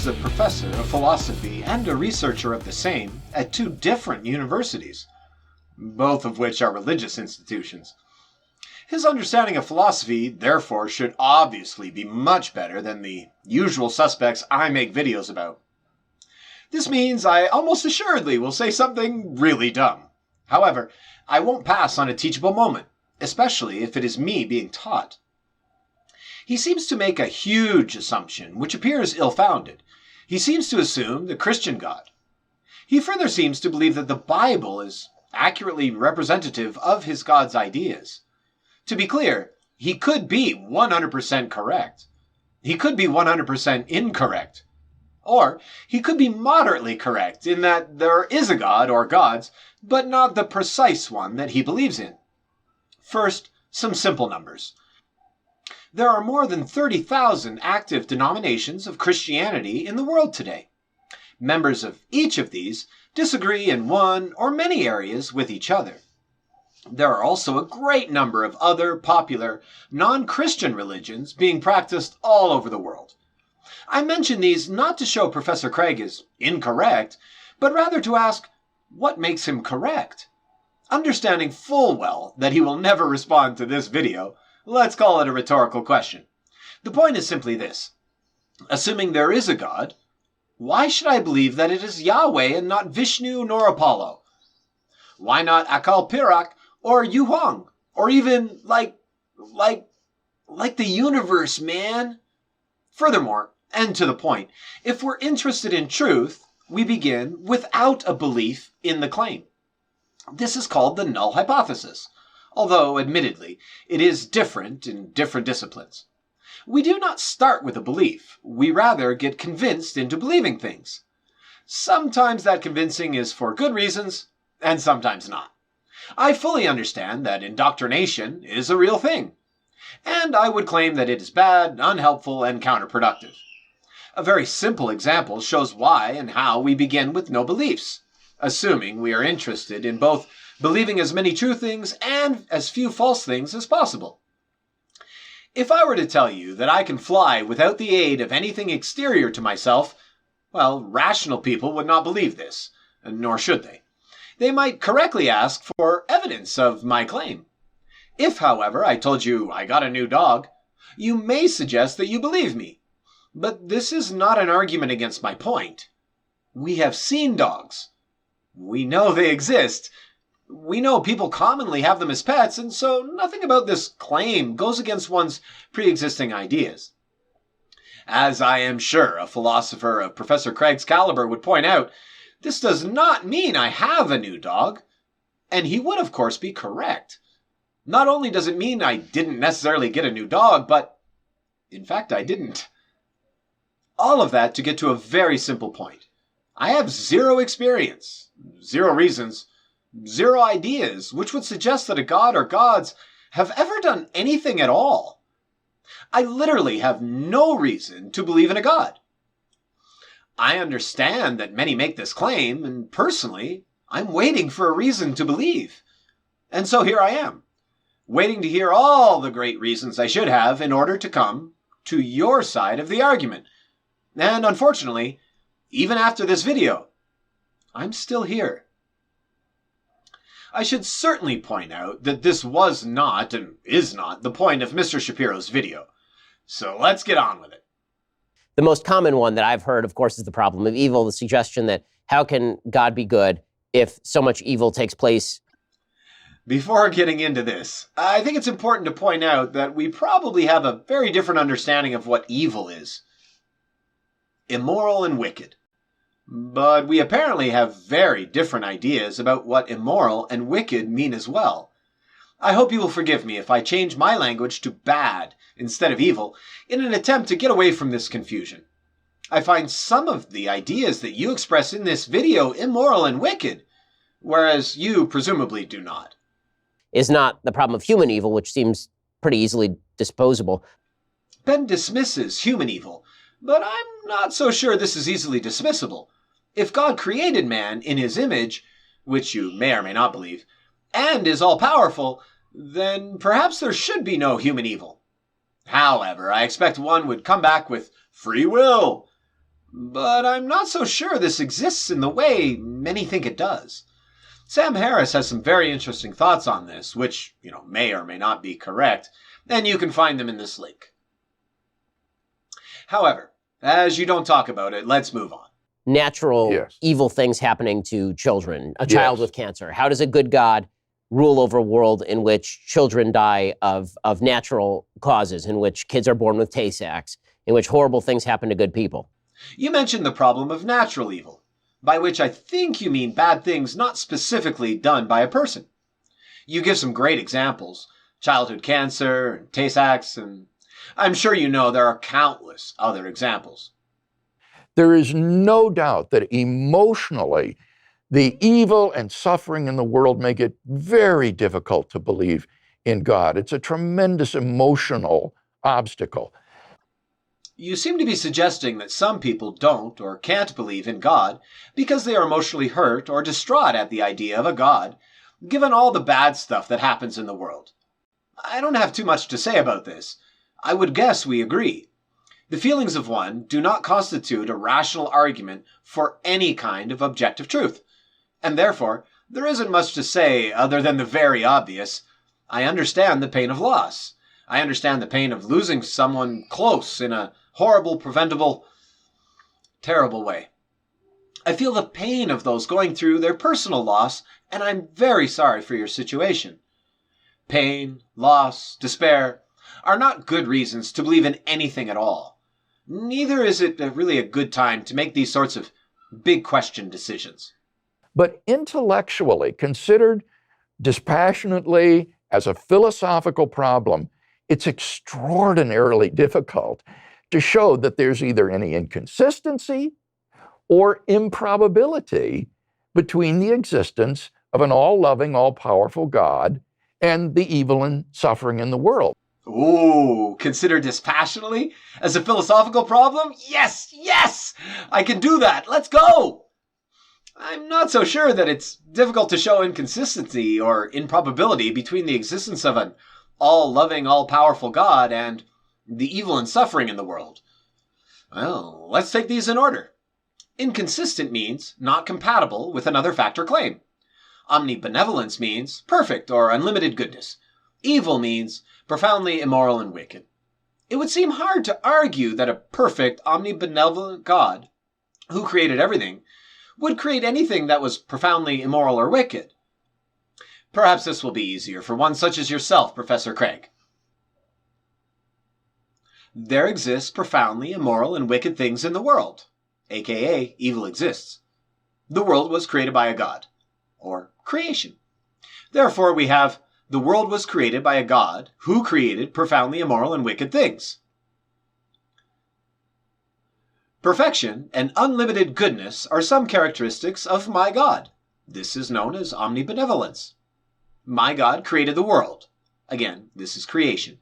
is a professor of philosophy and a researcher of the same at two different universities, both of which are religious institutions. His understanding of philosophy, therefore, should obviously be much better than the usual suspects I make videos about. This means I almost assuredly will say something really dumb. However, I won't pass on a teachable moment, especially if it is me being taught. He seems to make a huge assumption, which appears ill-founded. He seems to assume the Christian God. He further seems to believe that the Bible is accurately representative of his God's ideas. To be clear, he could be 100% correct. He could be 100% incorrect. Or he could be moderately correct in that there is a God or gods, but not the precise one that he believes in. First, some simple numbers. There are more than 30,000 active denominations of Christianity in the world today. Members of each of these disagree in one or many areas with each other. There are also a great number of other popular, non-Christian religions being practiced all over the world. I mention these not to show Professor Craig is incorrect, but rather to ask, what makes him correct? Understanding full well that he will never respond to this video, let's call it a rhetorical question. The point is simply this. Assuming there is a God, why should I believe that it is Yahweh and not Vishnu nor Apollo? Why not Akal Pirak or Yu Huang? Or even like the universe, man? Furthermore, and to the point, if we're interested in truth, we begin without a belief in the claim. This is called the null hypothesis, although, admittedly, it is different in different disciplines. We do not start with a belief, we rather get convinced into believing things. Sometimes that convincing is for good reasons, and sometimes not. I fully understand that indoctrination is a real thing, and I would claim that it is bad, unhelpful, and counterproductive. A very simple example shows why and how we begin with no beliefs, assuming we are interested in both believing as many true things and as few false things as possible. If I were to tell you that I can fly without the aid of anything exterior to myself, well, rational people would not believe this, nor should they. They might correctly ask for evidence of my claim. If, however, I told you I got a new dog, you may suggest that you believe me. But this is not an argument against my point. We have seen dogs. We know they exist. We know people commonly have them as pets, and so nothing about this claim goes against one's pre-existing ideas. As I am sure a philosopher of Professor Craig's caliber would point out, this does not mean I have a new dog. And he would, of course, be correct. Not only does it mean I didn't necessarily get a new dog, but in fact I didn't. All of that to get to a very simple point. I have zero experience, zero reasons, zero ideas, which would suggest that a god or gods have ever done anything at all. I literally have no reason to believe in a god. I understand that many make this claim, and personally, I'm waiting for a reason to believe. And so here I am, waiting to hear all the great reasons I should have in order to come to your side of the argument. And unfortunately, even after this video, I'm still here. I should certainly point out that this was not and is not the point of Mr. Shapiro's video. So let's get on with it. The most common one that I've heard, of course, is the problem of evil, the suggestion that how can God be good if so much evil takes place? Before getting into this, I think it's important to point out that we probably have a very different understanding of what evil is. Immoral and wicked. But we apparently have very different ideas about what immoral and wicked mean as well. I hope you will forgive me if I change my language to bad instead of evil in an attempt to get away from this confusion. I find some of the ideas that you express in this video immoral and wicked, whereas you presumably do not. Is not the problem of human evil, which seems pretty easily disposable. Ben dismisses human evil, but I'm not so sure this is easily dismissible. If God created man in his image, which you may or may not believe, and is all-powerful, then perhaps there should be no human evil. However, I expect one would come back with free will. but I'm not so sure this exists in the way many think it does. Sam Harris has some very interesting thoughts on this, which, may or may not be correct, and you can find them in this link. However, as you don't talk about it, let's move on. Natural evil things happening to children, a child with cancer. How does a good God rule over a world in which children die of natural causes, in which kids are born with Tay-Sachs, in which horrible things happen to good people? You mentioned the problem of natural evil, by which I think you mean bad things not specifically done by a person. You give some great examples, childhood cancer, Tay-Sachs, and I'm sure you know there are countless other examples. There is no doubt that emotionally, the evil and suffering in the world make it very difficult to believe in God. It's a tremendous emotional obstacle. You seem to be suggesting that some people don't or can't believe in God because they are emotionally hurt or distraught at the idea of a God, given all the bad stuff that happens in the world. I don't have too much to say about this. I would guess we agree. The feelings of one do not constitute a rational argument for any kind of objective truth. And therefore, there isn't much to say other than the very obvious. I understand the pain of loss. I understand the pain of losing someone close in a horrible, preventable, terrible way. I feel the pain of those going through their personal loss, and I'm very sorry for your situation. Pain, loss, despair are not good reasons to believe in anything at all. Neither is it really a good time to make these sorts of big question decisions. But intellectually, considered dispassionately as a philosophical problem, it's extraordinarily difficult to show that there's either any inconsistency or improbability between the existence of an all-loving, all-powerful God and the evil and suffering in the world. Ooh, consider dispassionately as a philosophical problem? Yes, yes! I can do that. Let's go! I'm not so sure that it's difficult to show inconsistency or improbability between the existence of an all-loving, all-powerful God and the evil and suffering in the world. Well, let's take these in order. Inconsistent means not compatible with another fact or claim. Omnibenevolence means perfect or unlimited goodness. Evil means profoundly immoral and wicked. It would seem hard to argue that a perfect, omnibenevolent God, who created everything, would create anything that was profoundly immoral or wicked. Perhaps this will be easier for one such as yourself, Professor Craig. There exists profoundly immoral and wicked things in the world, aka evil exists. The world was created by a God, or creation. Therefore, we have the world was created by a God who created profoundly immoral and wicked things. Perfection and unlimited goodness are some characteristics of my God. This is known as omnibenevolence. My God created the world. Again, this is creation.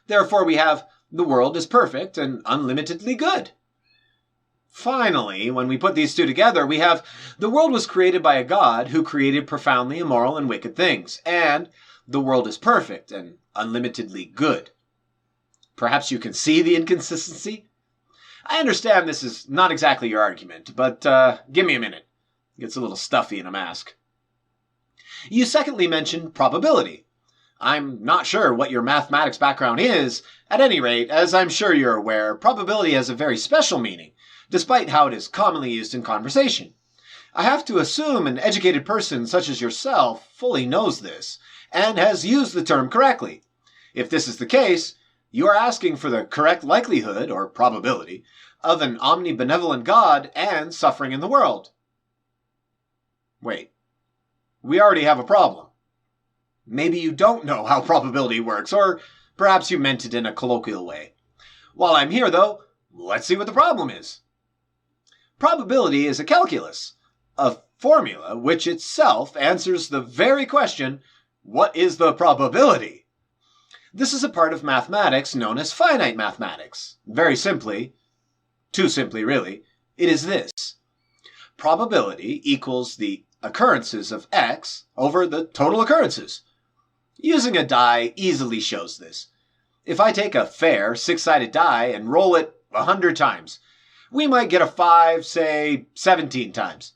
Therefore, we have the world is perfect and unlimitedly good. Finally, when we put these two together, we have the world was created by a God who created profoundly immoral and wicked things, and the world is perfect and unlimitedly good. Perhaps you can see the inconsistency? I understand this is not exactly your argument, but give me a minute. It gets a little stuffy in a mask. You secondly mentioned probability. I'm not sure what your mathematics background is. At any rate, as I'm sure you're aware, probability has a very special meaning, despite how it is commonly used in conversation. I have to assume an educated person such as yourself fully knows this, and has used the term correctly. If this is the case, you are asking for the correct likelihood, or probability, of an omnibenevolent God and suffering in the world. Wait, we already have a problem. Maybe you don't know how probability works, or perhaps you meant it in a colloquial way. While I'm here, though, let's see what the problem is. Probability is a calculus, a formula which itself answers the very question, what is the probability? This is a part of mathematics known as finite mathematics. Very simply, too simply really, it is this. Probability equals the occurrences of x over the total occurrences. Using a die easily shows this. If I take a fair six-sided die and roll it 100 times, we might get a 5, say 17 times.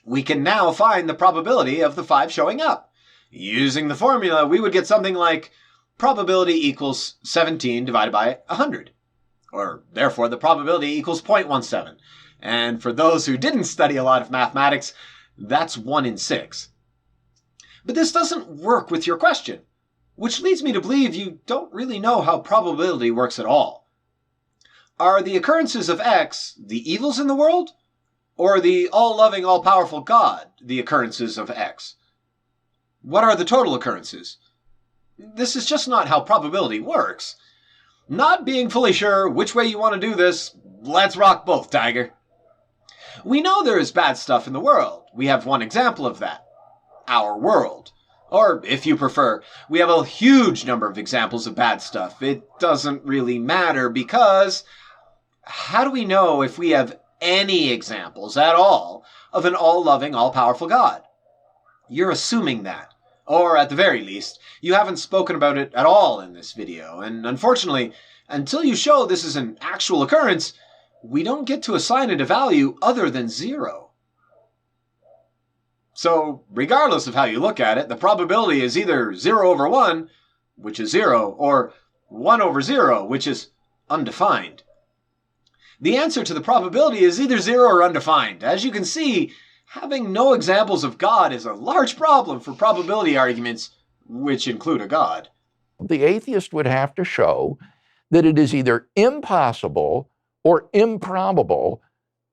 We can now find the probability of the 5 showing up. Using the formula, we would get something like probability equals 17 divided by 100. Or therefore, the probability equals 0.17. And for those who didn't study a lot of mathematics, that's 1 in 6. But this doesn't work with your question, which leads me to believe you don't really know how probability works at all. Are the occurrences of X the evils in the world? Or the all-loving, all-powerful God the occurrences of X? What are the total occurrences? This is just not how probability works. Not being fully sure which way you want to do this, let's rock both, Tiger. We know there is bad stuff in the world. We have one example of that. Our world. Or, if you prefer, we have a huge number of examples of bad stuff. It doesn't really matter because how do we know if we have any examples at all of an all-loving, all-powerful God? You're assuming that. Or, at the very least, you haven't spoken about it at all in this video. And unfortunately, until you show this is an actual occurrence, we don't get to assign it a value other than 0. So, regardless of how you look at it, the probability is either 0 over 1, which is 0, or 1 over 0, which is undefined. The answer to the probability is either 0 or undefined. As you can see, having no examples of God is a large problem for probability arguments, which include a God. The atheist would have to show that it is either impossible or improbable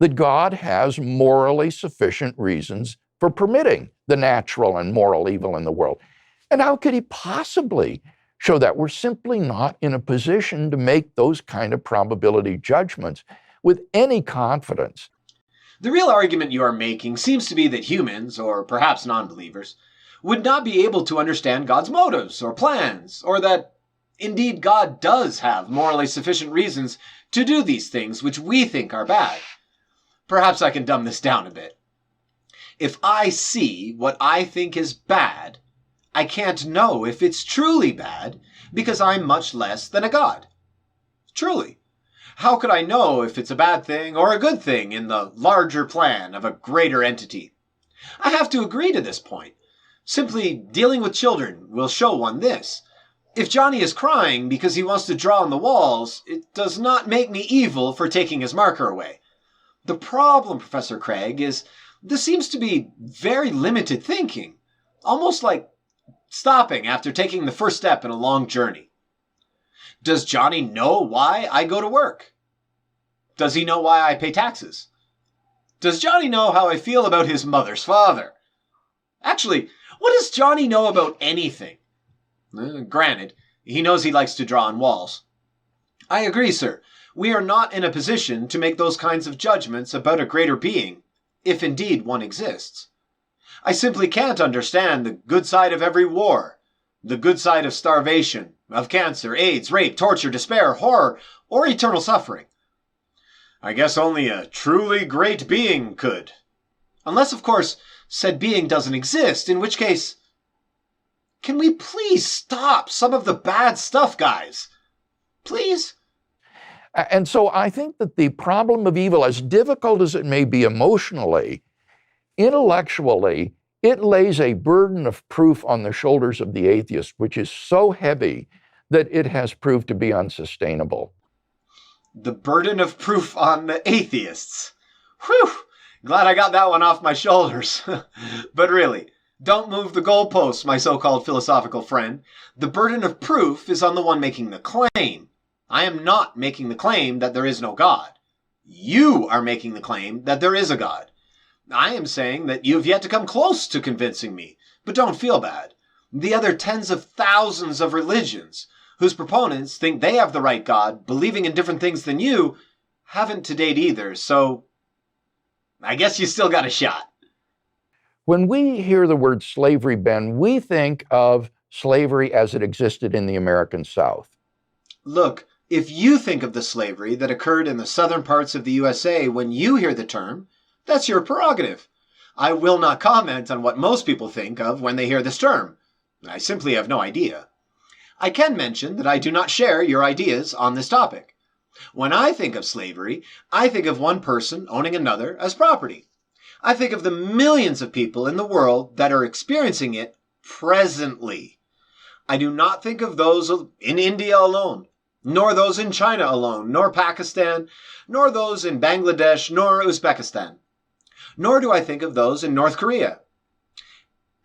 that God has morally sufficient reasons for permitting the natural and moral evil in the world. And how could he possibly show that? We're simply not in a position to make those kind of probability judgments with any confidence. The real argument you are making seems to be that humans, or perhaps non-believers, would not be able to understand God's motives or plans, or that, indeed, God does have morally sufficient reasons to do these things which we think are bad. Perhaps I can dumb this down a bit. If I see what I think is bad, I can't know if it's truly bad because I'm much less than a God. Truly. How could I know if it's a bad thing or a good thing in the larger plan of a greater entity? I have to agree to this point. Simply dealing with children will show one this. If Johnny is crying because he wants to draw on the walls, it does not make me evil for taking his marker away. The problem, Professor Craig, is this seems to be very limited thinking, almost like stopping after taking the first step in a long journey. Does Johnny know why I go to work? Does he know why I pay taxes? Does Johnny know how I feel about his mother's father? Actually, what does Johnny know about anything? Granted, he knows he likes to draw on walls. I agree, sir. We are not in a position to make those kinds of judgments about a greater being, if indeed one exists. I simply can't understand the good side of every war, the good side of starvation, of cancer, AIDS, rape, torture, despair, horror, or eternal suffering. I guess only a truly great being could. Unless, of course, said being doesn't exist, in which case... Can we please stop some of the bad stuff, guys? Please? And so I think that the problem of evil, as difficult as it may be emotionally, intellectually, it lays a burden of proof on the shoulders of the atheist, which is so heavy that it has proved to be unsustainable. The burden of proof on the atheists. Whew! Glad I got that one off my shoulders. But really, don't move the goalposts, my so-called philosophical friend. The burden of proof is on the one making the claim. I am not making the claim that there is no God. You are making the claim that there is a God. I am saying that you have yet to come close to convincing me, but don't feel bad. The other tens of thousands of religions, whose proponents think they have the right God, believing in different things than you, haven't to date either, so I guess you still got a shot. When we hear the word slavery, Ben, we think of slavery as it existed in the American South. Look, if you think of the slavery that occurred in the southern parts of the USA when you hear the term, that's your prerogative. I will not comment on what most people think of when they hear this term. I simply have no idea. I can mention that I do not share your ideas on this topic. When I think of slavery, I think of one person owning another as property. I think of the millions of people in the world that are experiencing it presently. I do not think of those in India alone, nor those in China alone, nor Pakistan, nor those in Bangladesh, nor Uzbekistan. Nor do I think of those in North Korea,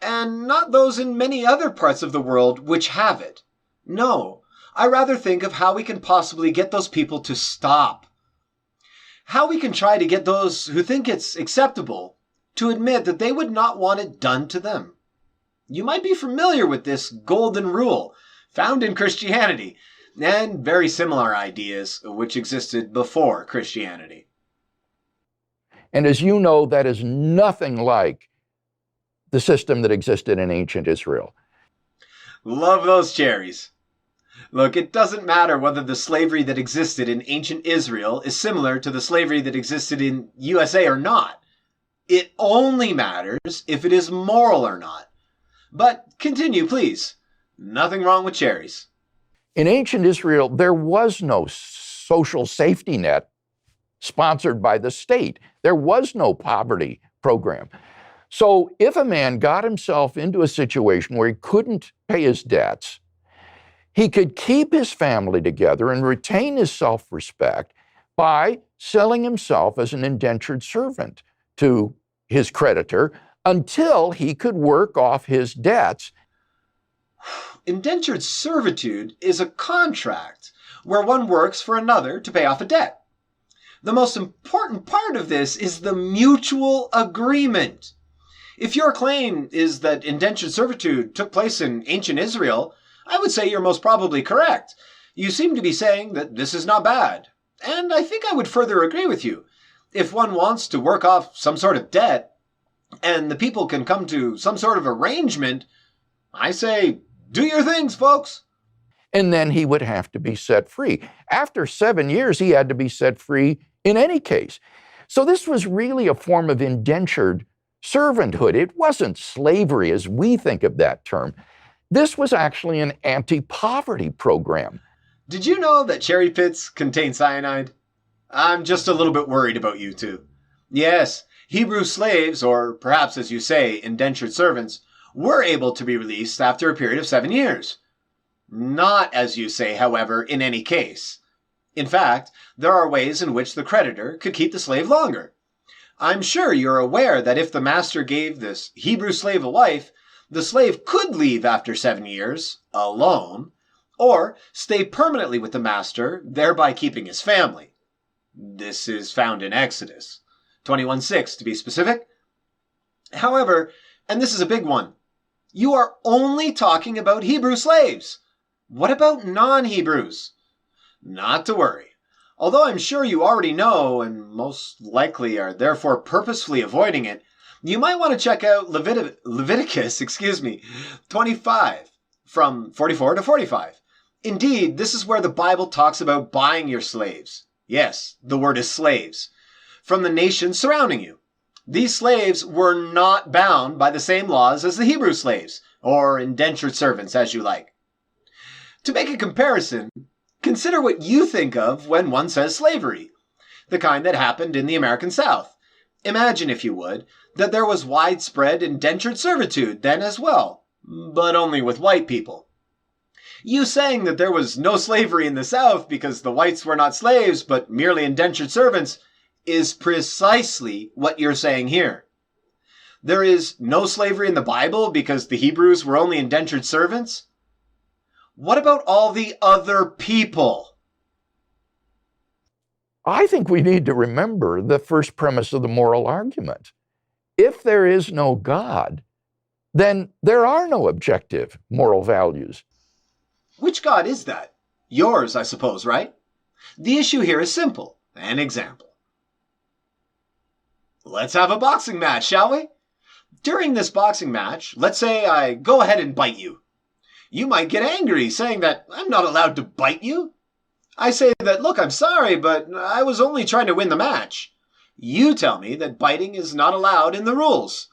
and not those in many other parts of the world which have it. No, I rather think of how we can possibly get those people to stop. How we can try to get those who think it's acceptable to admit that they would not want it done to them. You might be familiar with this golden rule found in Christianity and very similar ideas which existed before Christianity. And as you know, that is nothing like the system that existed in ancient Israel. Love those cherries. Look, it doesn't matter whether the slavery that existed in ancient Israel is similar to the slavery that existed in USA or not. It only matters if it is moral or not. But continue, please. Nothing wrong with cherries. In ancient Israel, there was no social safety net sponsored by the state. There was no poverty program. So if a man got himself into a situation where he couldn't pay his debts, he could keep his family together and retain his self-respect by selling himself as an indentured servant to his creditor until he could work off his debts. Indentured servitude is a contract where one works for another to pay off a debt. The most important part of this is the mutual agreement. If your claim is that indentured servitude took place in ancient Israel, I would say you're most probably correct. You seem to be saying that this is not bad. And I think I would further agree with you. If one wants to work off some sort of debt, and the people can come to some sort of arrangement, I say, do your things, folks. And then he would have to be set free. After 7 years, he had to be set free in any case. So this was really a form of indentured servanthood. It wasn't slavery as we think of that term. This was actually an anti-poverty program. Did you know that cherry pits contain cyanide? I'm just a little bit worried about you two. Yes, Hebrew slaves, or perhaps as you say, indentured servants, were able to be released after a period of 7 years. Not, as you say, however, in any case. In fact, there are ways in which the creditor could keep the slave longer. I'm sure you're aware that if the master gave this Hebrew slave a wife, the slave could leave after 7 years, alone, or stay permanently with the master, thereby keeping his family. This is found in Exodus 21:6 to be specific. However, and this is a big one, you are only talking about Hebrew slaves. What about non-Hebrews? Not to worry. Although I'm sure you already know, and most likely are therefore purposefully avoiding it, you might want to check out Leviticus 25, from 44 to 45. Indeed, this is where the Bible talks about buying your slaves. Yes, the word is slaves. From the nations surrounding you. These slaves were not bound by the same laws as the Hebrew slaves, or indentured servants, as you like. To make a comparison, consider what you think of when one says slavery, the kind that happened in the American South. Imagine, if you would, that there was widespread indentured servitude then as well, but only with white people. You saying that there was no slavery in the South because the whites were not slaves but merely indentured servants is precisely what you're saying here. There is no slavery in the Bible because the Hebrews were only indentured servants? What about all the other people? I think we need to remember the first premise of the moral argument. If there is no God, then there are no objective moral values. Which God is that? Yours, I suppose, right? The issue here is simple. An example. Let's have a boxing match, shall we? During this boxing match, let's say I go ahead and bite you. You might get angry, saying that I'm not allowed to bite you. I say that, look, I'm sorry, but I was only trying to win the match. You tell me that biting is not allowed in the rules.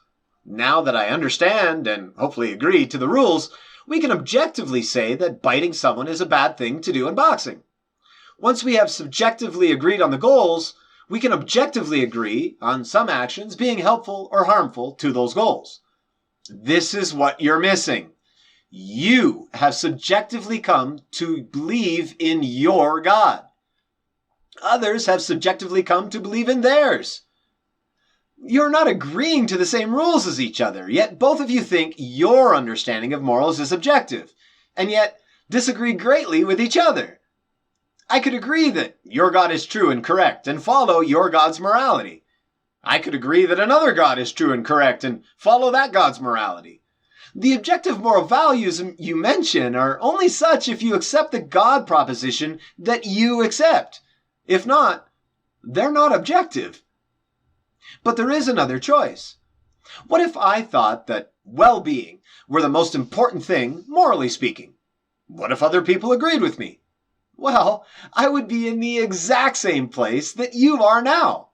Now that I understand and hopefully agree to the rules, we can objectively say that biting someone is a bad thing to do in boxing. Once we have subjectively agreed on the goals, we can objectively agree on some actions being helpful or harmful to those goals. This is what you're missing. You have subjectively come to believe in your God. Others have subjectively come to believe in theirs. You're not agreeing to the same rules as each other, yet both of you think your understanding of morals is objective, and yet disagree greatly with each other. I could agree that your God is true and correct and follow your God's morality. I could agree that another God is true and correct and follow that God's morality. The objective moral values you mention are only such if you accept the God proposition that you accept. If not, they're not objective. But there is another choice. What if I thought that well-being were the most important thing, morally speaking? What if other people agreed with me? Well, I would be in the exact same place that you are now.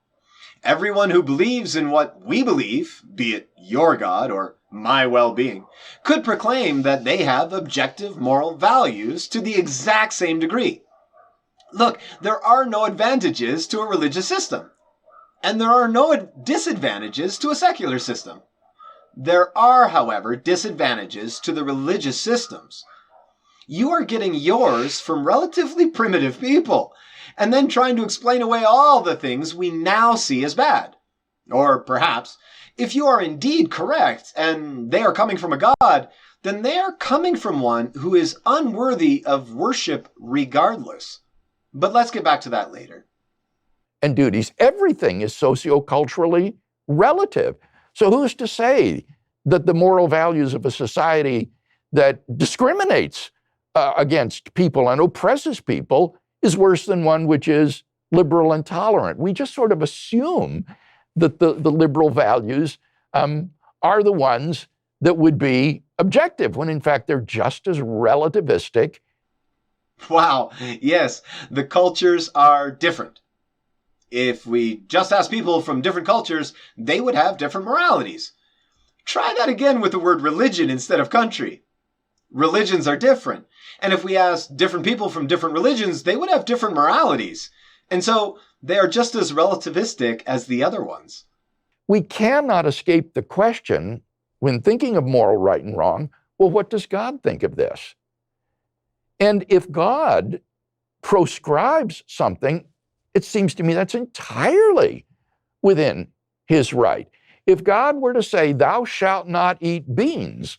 Everyone who believes in what we believe, be it your God or my well-being, could proclaim that they have objective moral values to the exact same degree. Look, there are no advantages to a religious system, and there are no disadvantages to a secular system. There are, however, disadvantages to the religious systems. You are getting yours from relatively primitive people, and then trying to explain away all the things we now see as bad. Or perhaps, if you are indeed correct, and they are coming from a God, then they are coming from one who is unworthy of worship regardless. But let's get back to that later. And duties, everything is socioculturally relative. So who's to say that the moral values of a society that discriminates against people and oppresses people is worse than one which is liberal and tolerant? We just sort of assume that the liberal values are the ones that would be objective, when in fact they're just as relativistic. Wow, yes, the cultures are different. If we just ask people from different cultures, they would have different moralities. Try that again with the word religion instead of country. Religions are different. And if we ask different people from different religions, they would have different moralities. And so they are just as relativistic as the other ones. We cannot escape the question, when thinking of moral right and wrong, well, what does God think of this? And if God proscribes something, it seems to me that's entirely within his right. If God were to say, thou shalt not eat beans,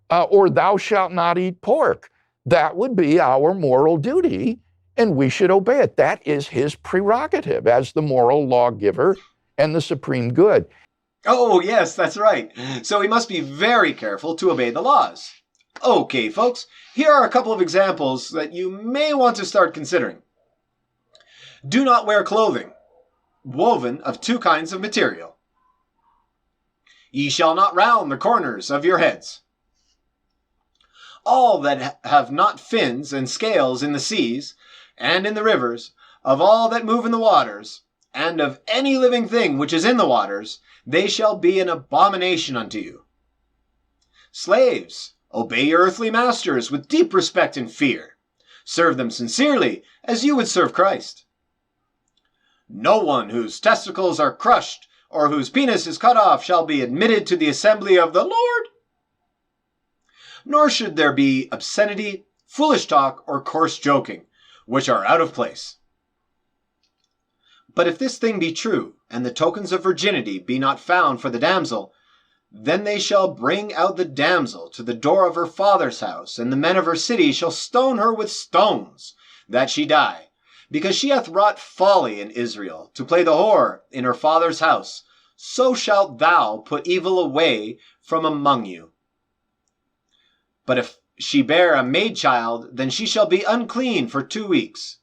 or thou shalt not eat pork, that would be our moral duty, and we should obey it. That is his prerogative as the moral lawgiver and the supreme good. Oh, yes, that's right. So we must be very careful to obey the laws. Okay, folks, here are a couple of examples that you may want to start considering. Do not wear clothing woven of two kinds of material. Ye shall not round the corners of your heads. All that have not fins and scales in the seas and in the rivers, of all that move in the waters, and of any living thing which is in the waters, they shall be an abomination unto you. Slaves, obey your earthly masters with deep respect and fear. Serve them sincerely, as you would serve Christ. No one whose testicles are crushed or whose penis is cut off shall be admitted to the assembly of the Lord. Nor should there be obscenity, foolish talk, or coarse joking, which are out of place. But if this thing be true, and the tokens of virginity be not found for the damsel, then they shall bring out the damsel to the door of her father's house, and the men of her city shall stone her with stones, that she die, because she hath wrought folly in Israel, to play the whore in her father's house. So shalt thou put evil away from among you. But if she bear a maid child, then she shall be unclean for 2 weeks,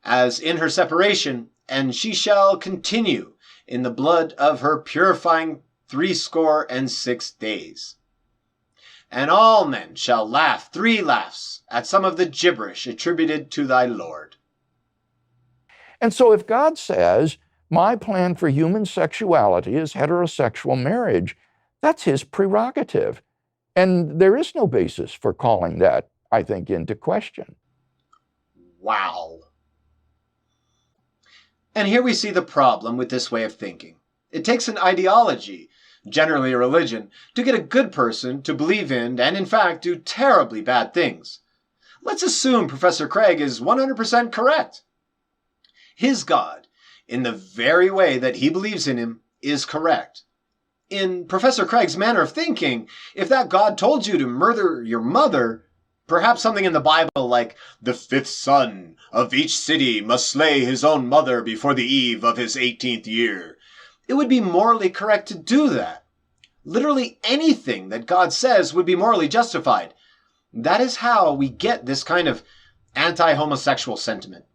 as in her separation, and she shall continue in the blood of her purifying 66 days. And all men shall laugh 3 laughs at some of the gibberish attributed to thy Lord. And so if God says, my plan for human sexuality is heterosexual marriage, that's his prerogative. And there is no basis for calling that, I think, into question. Wow. And here we see the problem with this way of thinking. It takes an ideology, generally a religion, to get a good person to believe in and in fact do terribly bad things. Let's assume Professor Craig is 100% correct. His God, in the very way that he believes in him, is correct. In Professor Craig's manner of thinking, if that God told you to murder your mother, perhaps something in the Bible like, the 5th son of each city must slay his own mother before the eve of his 18th year, it would be morally correct to do that. Literally anything that God says would be morally justified. That is how we get this kind of anti-homosexual sentiment.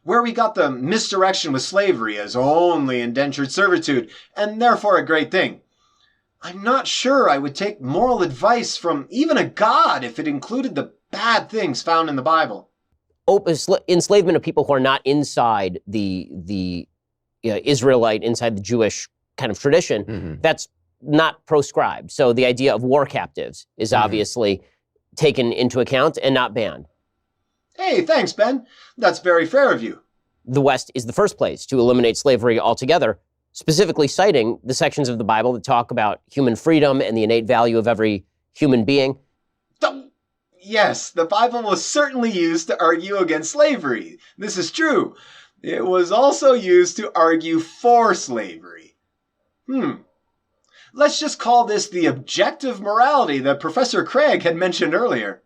Where we got the misdirection with slavery as only indentured servitude, and therefore a great thing. I'm not sure I would take moral advice from even a God if it included the bad things found in the Bible. Enslavement of people who are not inside the Israelite, inside the Jewish kind of tradition, that's not proscribed. So the idea of war captives is obviously taken into account and not banned. Hey, thanks, Ben. That's very fair of you. The West is the first place to eliminate slavery altogether, specifically citing the sections of the Bible that talk about human freedom and the innate value of every human being. Yes, the Bible was certainly used to argue against slavery. This is true. It was also used to argue for slavery. Let's just call this the objective morality that Professor Craig had mentioned earlier.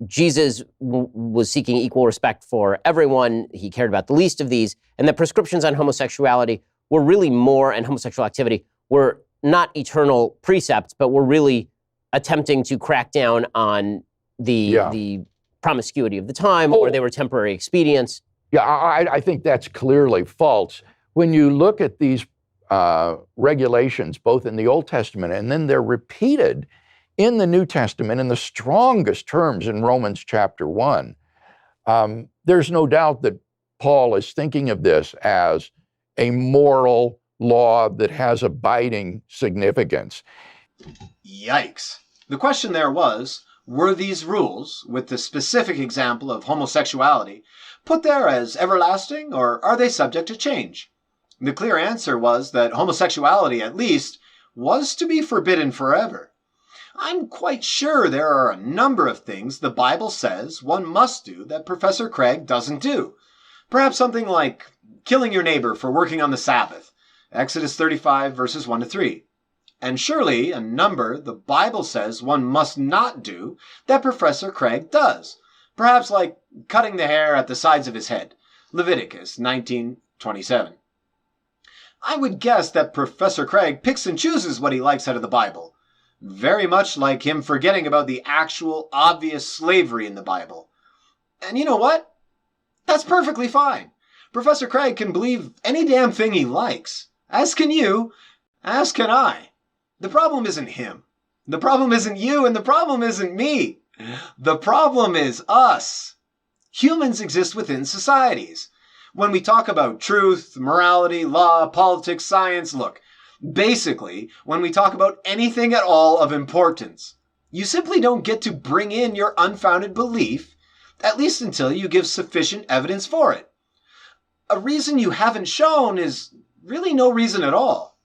Jesus was seeking equal respect for everyone. He cared about the least of these, and that prescriptions on homosexuality were really more, and homosexual activity were not eternal precepts, but were really attempting to crack down on the promiscuity of the time, or they were temporary expedients. Yeah, I think that's clearly false. When you look at these regulations, both in the Old Testament and then they're repeated in the New Testament in the strongest terms in Romans chapter 1, there's no doubt that Paul is thinking of this as a moral law that has abiding significance. Yikes. The question there was, were these rules, with the specific example of homosexuality, put there as everlasting, or are they subject to change? The clear answer was that homosexuality, at least, was to be forbidden forever. I'm quite sure there are a number of things the Bible says one must do that Professor Craig doesn't do. Perhaps something like killing your neighbor for working on the Sabbath, Exodus 35 verses 1 to 3. And surely a number the Bible says one must not do that Professor Craig does. Perhaps like cutting the hair at the sides of his head, Leviticus 19:27. I would guess that Professor Craig picks and chooses what he likes out of the Bible. Very much like him forgetting about the actual obvious slavery in the Bible. And you know what? That's perfectly fine. Professor Craig can believe any damn thing he likes. As can you. As can I. The problem isn't him. The problem isn't you, and the problem isn't me. The problem is us. Humans exist within societies. When we talk about truth, morality, law, politics, science, look, basically, when we talk about anything at all of importance, you simply don't get to bring in your unfounded belief, at least until you give sufficient evidence for it. A reason you haven't shown is really no reason at all.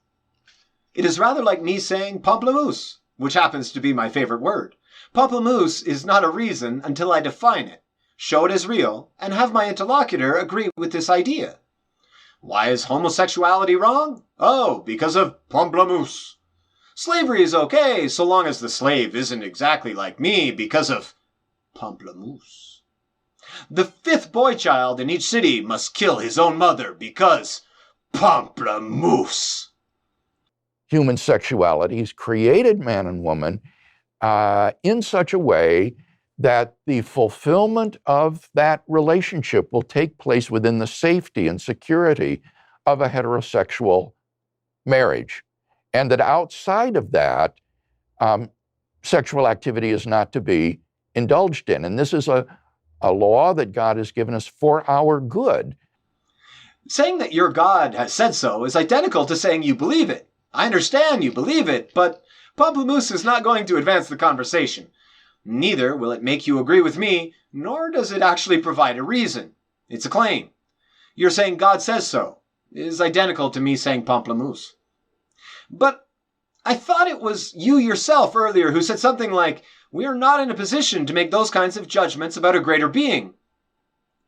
It is rather like me saying pamplemousse, which happens to be my favorite word. Pamplemousse is not a reason until I define it, show it as real, and have my interlocutor agree with this idea. Why is homosexuality wrong? Oh, because of pamplemousse. Slavery is okay so long as the slave isn't exactly like me because of pamplemousse. The 5th boy child in each city must kill his own mother because pamplemousse. Human sexuality is created man and woman in such a way that the fulfillment of that relationship will take place within the safety and security of a heterosexual marriage. And that outside of that, sexual activity is not to be indulged in. And this is a law that God has given us for our good. Saying that your God has said so is identical to saying you believe it. I understand you believe it, but pamplemousse is not going to advance the conversation. Neither will it make you agree with me, nor does it actually provide a reason. It's a claim. You're saying God says so is identical to me saying pamplemousse. But I thought it was you yourself earlier who said something like, we are not in a position to make those kinds of judgments about a greater being.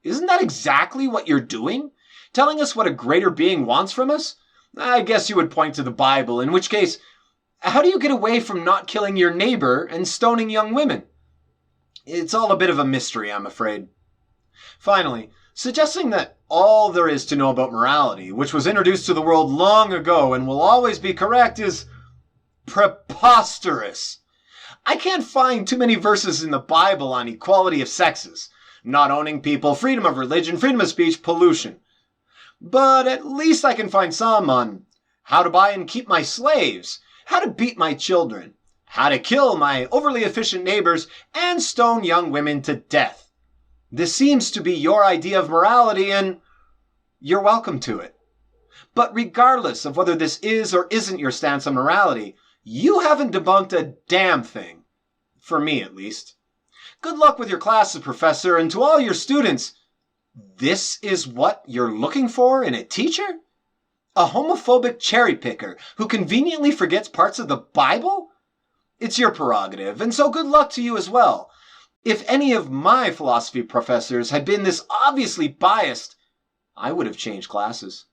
Isn't that exactly what you're doing? Telling us what a greater being wants from us? I guess you would point to the Bible, in which case, how do you get away from not killing your neighbor and stoning young women? It's all a bit of a mystery, I'm afraid. Finally, suggesting that all there is to know about morality, which was introduced to the world long ago and will always be correct, is preposterous. I can't find too many verses in the Bible on equality of sexes, not owning people, freedom of religion, freedom of speech, pollution. But at least I can find some on how to buy and keep my slaves, how to beat my children, how to kill my overly efficient neighbors, and stone young women to death. This seems to be your idea of morality, and you're welcome to it. But regardless of whether this is or isn't your stance on morality, you haven't debunked a damn thing. For me, at least. Good luck with your classes, Professor, and to all your students. This is what you're looking for in a teacher? A homophobic cherry picker who conveniently forgets parts of the Bible? It's your prerogative, and so good luck to you as well. If any of my philosophy professors had been this obviously biased, I would have changed classes.